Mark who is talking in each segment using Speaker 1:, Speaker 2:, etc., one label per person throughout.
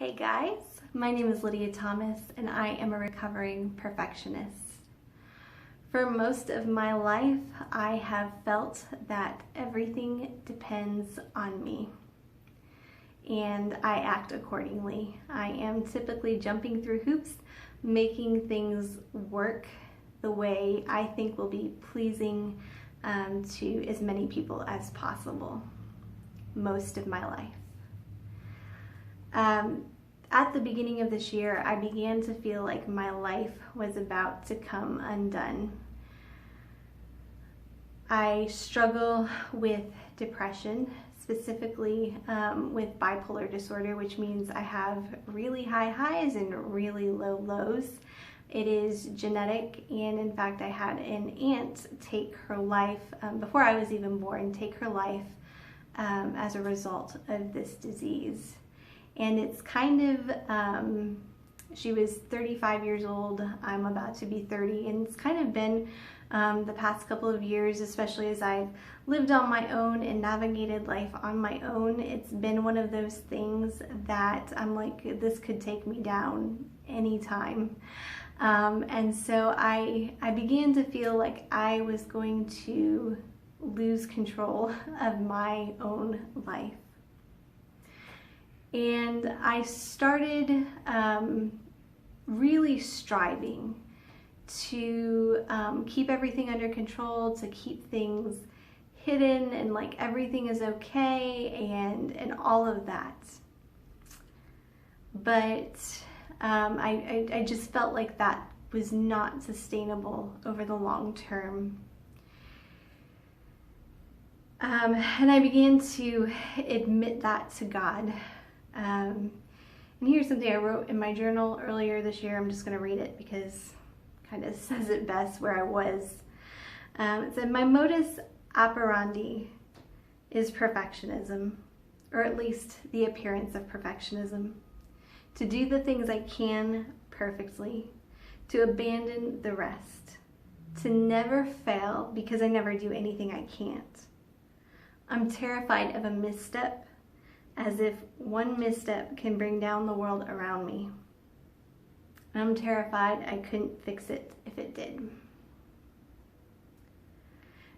Speaker 1: Hey guys, my name is Lydia Thomas and I am a recovering perfectionist. For most of my life, I have felt that everything depends on me and I act accordingly. I am typically jumping through hoops, making things work the way I think will be pleasing to as many people as possible most of my life. At the beginning of this year, I began to feel like my life was about to come undone. I struggle with depression, specifically with bipolar disorder, which means I have really high highs and really low lows. It is genetic, and in fact, I had an aunt take her life, before I was even born, take her life as a result of this disease. And it's kind of, she was 35 years old, I'm about to be 30, and it's kind of been the past couple of years, especially as I've lived on my own and navigated life on my own, it's been one of those things that I'm like, this could take me down anytime. And so I began to feel like I was going to lose control of my own life. And I started really striving to keep everything under control, to keep things hidden and like everything is okay and all of that. But I just felt like that was not sustainable over the long term. And I began to admit that to God. And here's something I wrote in my journal earlier this year. I'm just going to read it because it kind of says it best where I was. It said, "My modus operandi is perfectionism, or at least the appearance of perfectionism. To do the things I can perfectly, to abandon the rest, to never fail because I never do anything I can't. I'm terrified of a misstep, as if one misstep can bring down the world around me. I'm terrified I couldn't fix it if it did."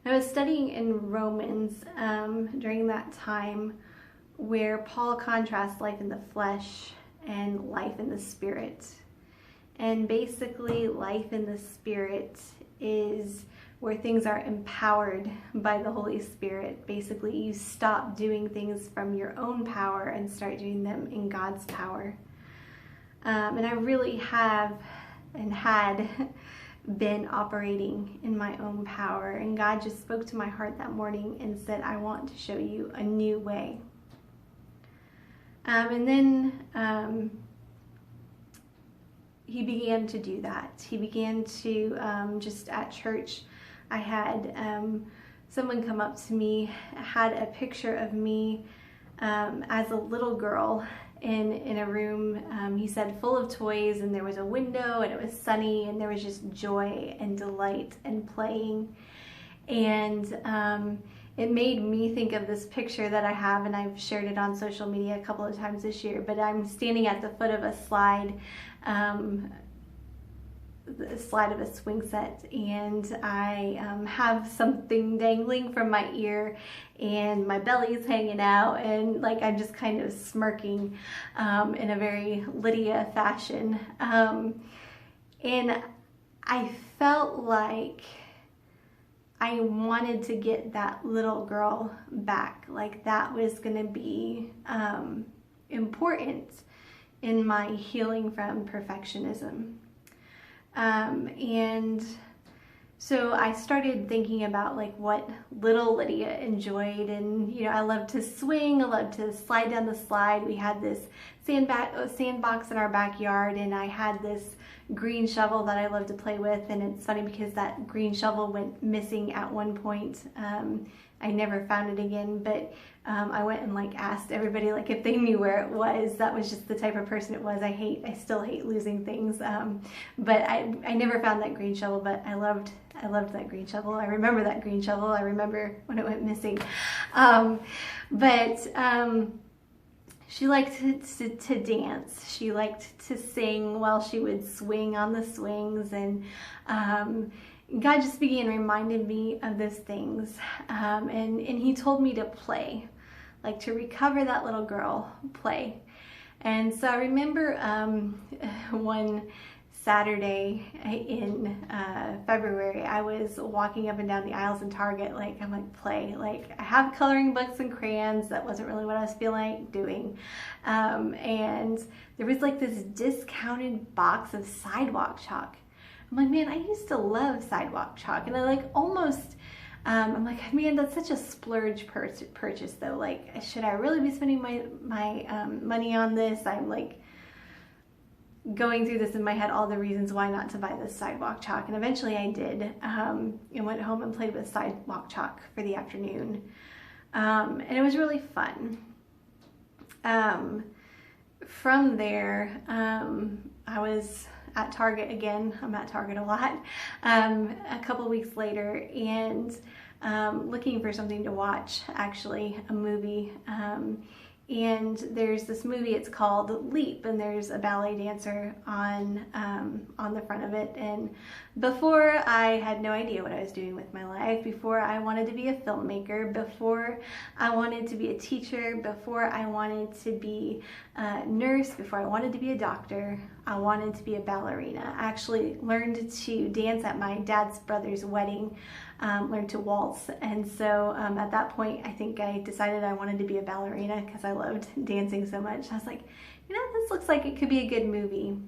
Speaker 1: I was studying in Romans during that time where Paul contrasts life in the flesh and life in the spirit. And basically life in the spirit is where things are empowered by the Holy Spirit. Basically, you stop doing things from your own power and start doing them in God's power. And I really have and had been operating in my own power. And God just spoke to my heart that morning and said, "I want to show you a new way." And then He began to do that. He began to, just at church, I had someone come up to me, had a picture of me as a little girl in a room, he said, full of toys, and there was a window and it was sunny and there was just joy and delight and playing. And it made me think of this picture that I have, and I've shared it on social media a couple of times this year, but I'm standing at the foot of a slide, the slide of a swing set, and I have something dangling from my ear and my belly's hanging out, and like I'm just kind of smirking in a very Lydia fashion, and I felt like I wanted to get that little girl back. Like that was going to be important in my healing from perfectionism. And so I started thinking about like what little Lydia enjoyed, and I loved to swing, I loved to slide down the slide. We had this sandbox in our backyard, and I had this green shovel that I loved to play with, and it's funny because that green shovel went missing at one point. I never found it again, but I went and like asked everybody like if they knew where it was. That was just the type of person it was. I still hate losing things, but I never found that green shovel, but I loved that green shovel. I remember that green shovel. I remember when it went missing. she liked to dance. She liked to sing while she would swing on the swings, and God just began reminding me of those things, and he told me to play, like to recover that little girl, play. And so I remember one Saturday in February, I was walking up and down the aisles in Target, I'm like, play. Like, I have coloring books and crayons. That wasn't really what I was feeling like doing. And there was like this discounted box of sidewalk chalk. I'm like, man, I used to love sidewalk chalk. And I like almost, I'm like, man, that's such a splurge purchase though. Like, should I really be spending my money on this? I'm like, going through this in my head, all the reasons why not to buy this sidewalk chalk. And eventually I did, and went home and played with sidewalk chalk for the afternoon. And it was really fun. From there, I was at Target again. I'm at Target a lot. A couple weeks later, and looking for something to watch, actually, a movie. And there's this movie, it's called Leap, and there's a ballet dancer on the front of it. And before, I had no idea what I was doing with my life. Before I wanted to be a filmmaker, before I wanted to be a teacher, before I wanted to be a nurse, before I wanted to be a doctor, I wanted to be a ballerina. I actually learned to dance at my dad's brother's wedding, learned to waltz. And so at that point, I think I decided I wanted to be a ballerina because I loved dancing so much. I was like, you know, this looks like it could be a good movie.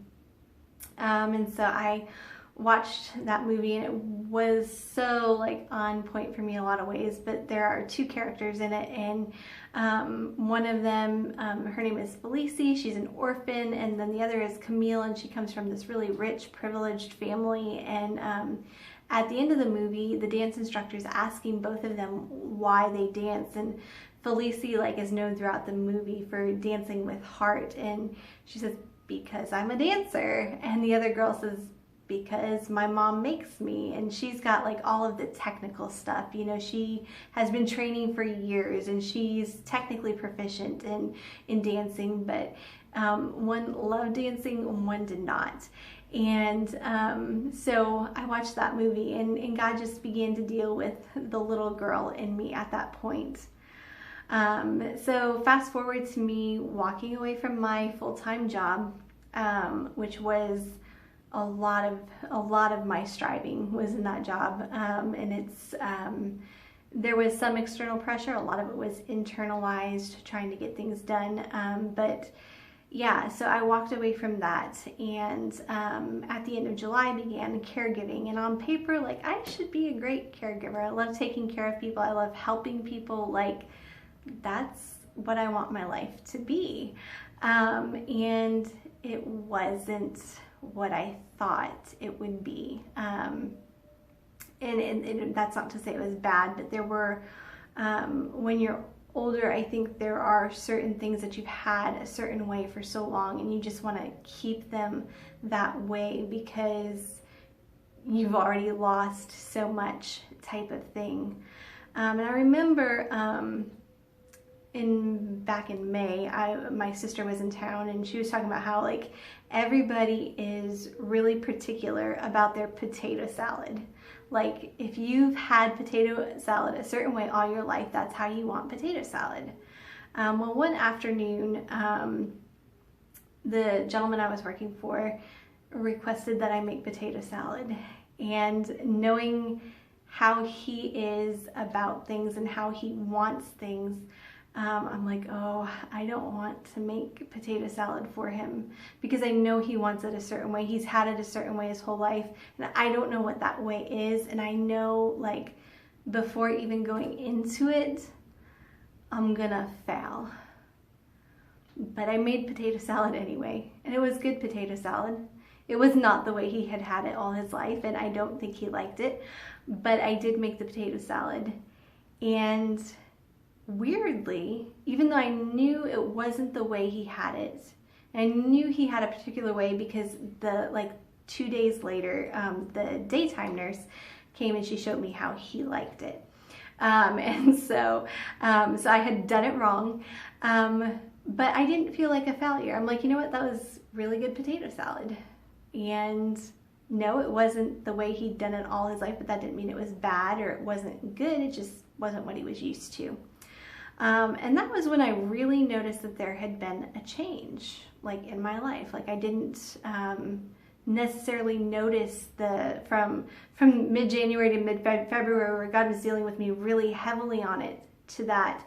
Speaker 1: And so I watched that movie, and it was so like on point for me in a lot of ways. But there are two characters in it, and one of them, her name is Felicie. She's an orphan, and then the other is Camille, and she comes from this really rich, privileged family. And at the end of the movie, the dance instructor is asking both of them why they dance, and Felicie is known throughout the movie for dancing with heart, and she says, because I'm a dancer. And the other girl says, because my mom makes me. And she's got all of the technical stuff. You know, she has been training for years, and she's technically proficient in dancing, but one loved dancing, one did not. And so I watched that movie, and God just began to deal with the little girl in me at that point. So fast forward to me walking away from my full-time job, which was a lot of my striving was in that job. And it's, there was some external pressure. A lot of it was internalized, trying to get things done. But yeah, so I walked away from that, and at the end of July I began caregiving. And on paper, I should be a great caregiver. I love taking care of people. I love helping people. That's what I want my life to be. And it wasn't what I thought it would be. And that's not to say it was bad, but there were, when you're older, I think there are certain things that you've had a certain way for so long, and you just want to keep them that way because you've already lost so much, type of thing. And I remember back in May, my sister was in town, and she was talking about how everybody is really particular about their potato salad. If you've had potato salad a certain way all your life, that's how you want potato salad. Well, one afternoon, the gentleman I was working for requested that I make potato salad, and knowing how he is about things and how he wants things, I'm like, oh, I don't want to make potato salad for him because I know he wants it a certain way. He's had it a certain way his whole life, and I don't know what that way is. And I know, before even going into it, I'm gonna fail. But I made potato salad anyway, and it was good potato salad. It was not the way he had had it all his life, and I don't think he liked it, but I did make the potato salad. And weirdly, even though I knew it wasn't the way he had it, and I knew he had a particular way because 2 days later, the daytime nurse came and she showed me how he liked it. And so I had done it wrong. But I didn't feel like a failure. I'm like, you know what, that was really good potato salad. And no, it wasn't the way he'd done it all his life, but that didn't mean it was bad or it wasn't good. It just wasn't what he was used to. And that was when I really noticed that there had been a change, like in my life. Like I didn't necessarily notice from mid-January to mid-February, where God was dealing with me really heavily on it, to that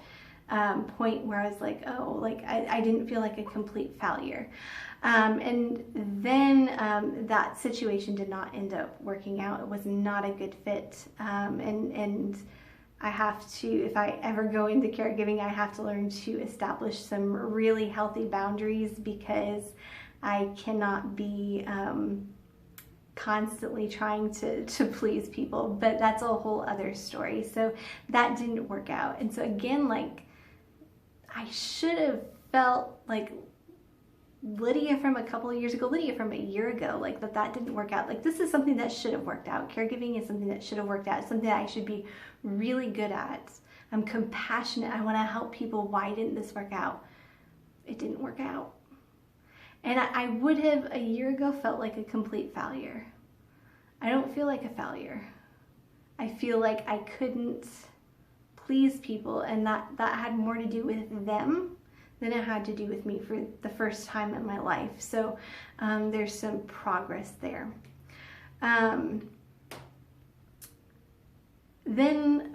Speaker 1: point where I was like, oh, like I didn't feel like a complete failure. And then that situation did not end up working out. It was not a good fit. And I have to, if I ever go into caregiving, I have to learn to establish some really healthy boundaries, because I cannot be constantly trying to please people. But that's a whole other story. So that didn't work out. And so again, like, I should have felt like Lydia from a couple of years ago, Lydia from a year ago, like that didn't work out. Like, this is something that should have worked out. Caregiving is something that should have worked out. It's something that I should be really good at. I'm compassionate. I want to help people. Why didn't this work out? It didn't work out. And I would have a year ago felt like a complete failure. I don't feel like a failure. I feel like I couldn't please people, and that had more to do with them than it had to do with me for the first time in my life. So there's some progress there. Then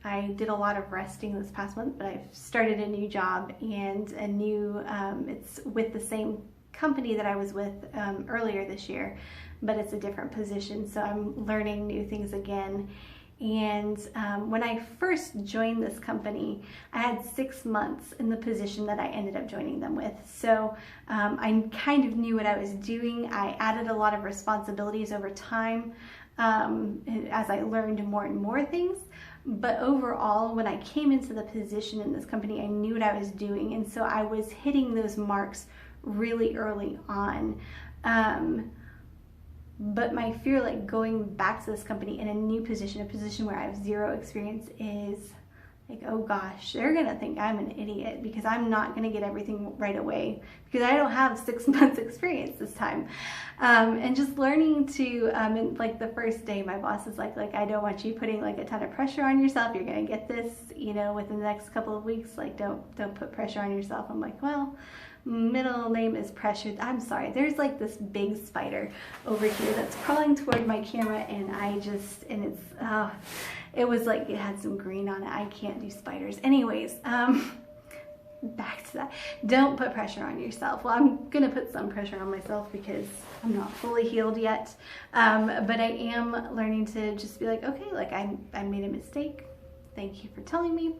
Speaker 1: I did a lot of resting this past month, but I've started a new job, and it's with the same company that I was with earlier this year, but it's a different position. So I'm learning new things again. And when I first joined this company, I had 6 months in the position that I ended up joining them with. So I kind of knew what I was doing. I added a lot of responsibilities over time as I learned more and more things. But overall, when I came into the position in this company, I knew what I was doing. And so I was hitting those marks really early on. But my fear, like going back to this company in a new position, a position where I have zero experience, is like, oh gosh, they're gonna think I'm an idiot because I'm not gonna get everything right away because I don't have 6 months experience this time. And just learning to, and like the first day, my boss is like, I don't want you putting like a ton of pressure on yourself. You're gonna get this, within the next couple of weeks. Like, don't put pressure on yourself. I'm like, well, middle name is Pressure. I'm sorry. There's like this big spider over here that's crawling toward my camera, and it was like it had some green on it. I can't do spiders. Anyways, back to that. Don't put pressure on yourself. Well, I'm gonna put some pressure on myself because I'm not fully healed yet. But I am learning to just be like, okay, like I made a mistake. Thank you for telling me.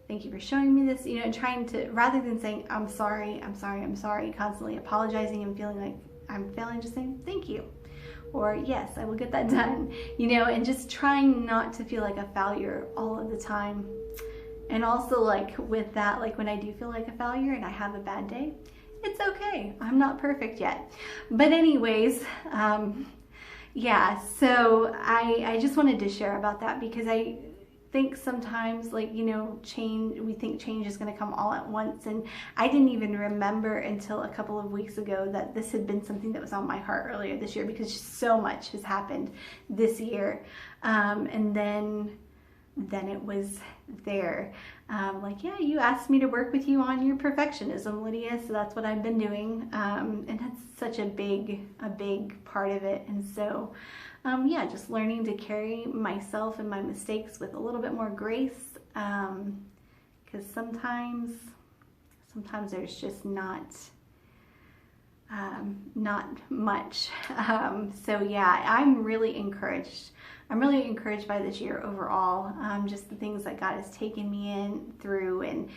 Speaker 1: Thank you for showing me this, and trying to, rather than saying, I'm sorry, constantly apologizing and feeling like I'm failing, just saying, thank you. Or, yes, I will get that done, and just trying not to feel like a failure all of the time. And also, like, with that, like, when I do feel like a failure and I have a bad day, it's okay. I'm not perfect yet. But anyways, yeah, so I just wanted to share about that, because I think sometimes, like, we think change is going to come all at once, and I didn't even remember until a couple of weeks ago that this had been something that was on my heart earlier this year, because so much has happened this year. And then it was there. Like, yeah, you asked me to work with you on your perfectionism, Lydia, so that's what I've been doing. And that's such a big part of it. And so yeah, just learning to carry myself and my mistakes with a little bit more grace, because sometimes there's just not much. So yeah, I'm really encouraged. I'm really encouraged by this year overall, just the things that God has taken me through, and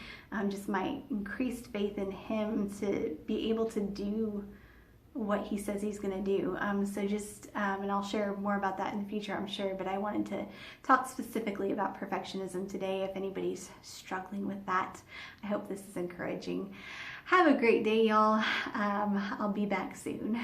Speaker 1: just my increased faith in Him to be able to do what He says He's going to do. So just, and I'll share more about that in the future, I'm sure, but I wanted to talk specifically about perfectionism today. If anybody's struggling with that, I hope this is encouraging. Have a great day, y'all. I'll be back soon.